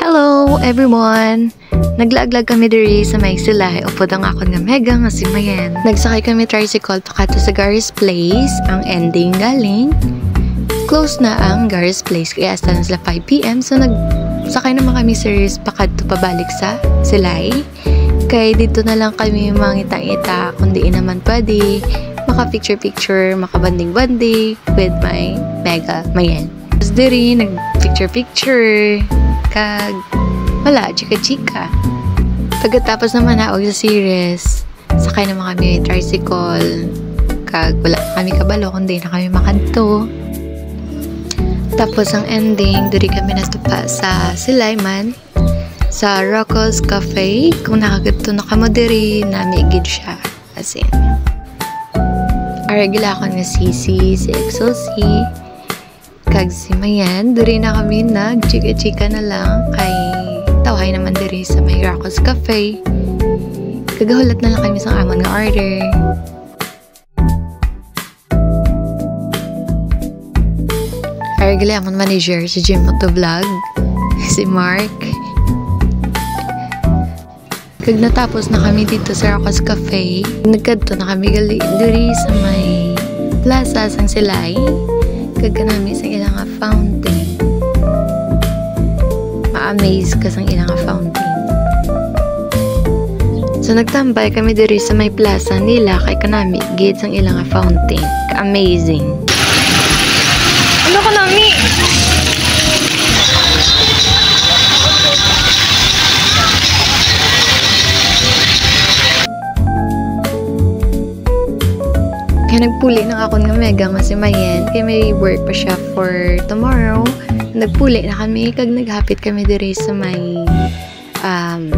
Hello everyone! Naglaaglag kami diri sa may silay upod ang akon nga mega nga si Mayen. Nagsakay kami tricycle pakato sa Gary's Place. Ang ending galing close na ang Gary's Place kaya hasta na sila 5 PM. So nagsakay naman kami series pakato pabalik sa silay. Kay dito na lang kami mangita-ita kundi naman pwede maka picture-picture, maka banding-banding with my mega Mayen. Tapos diri nag picture-picture kag wala, chika-chika. Pagkatapos naman naog sa series, sakay naman kami tricycle. Kag wala kami kabalo, kundi na kami makanto. Tapos ang ending, duri kami natupa sa Silayman, sa Rocco's Cafe. Kung nakagito na kamo diri, namigid siya. As in, aragila ko na si Exosi, kag si Mayen. Duri na kami nag-chika-chika na lang kay tawhay naman diri sa may Rocco's Cafe. Kagahulat na lang kami sa amon nga order. Aragili amon manager si Jim Motovlog, si Mark. Kag natapos na kami dito sa Rocco's Cafe, nagkadto na kami gali diri sa may plaza sang Silay. Kag kanami sa ilang fountain. Ma-amaze ka sang ilang fountain. So nagtambay kami diri sa may plaza nila kay kanami gid sang ilang fountain. Amazing. Ano ka nami? Kaya nagpuli ng akon nga mega nga si Mayen. Kaya may work pa siya for tomorrow. Nagpuli na kami. Kag naghapit kami diri sa may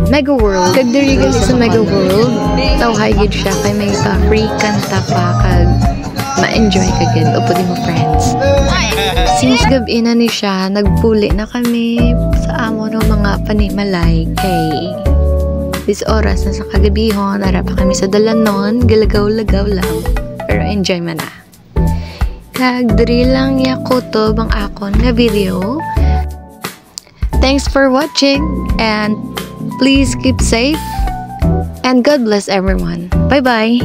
Mega World. Kag diri gali sa Mega World, tawhay gid siya. Kay may free kanta pa. Kag ma-enjoy ka gid. Upod mo friends. Since gabi na ni siya, nagpuli na kami sa amo ng mga panimalay. Kay this oras na sa kagabihon, ara pa kami sa dalanon. Galagaw-lagaw lang. Pero enjoy man na. Kag diri lang yakutob ang akon nga video. Thanks for watching and please keep safe and God bless everyone. Bye bye.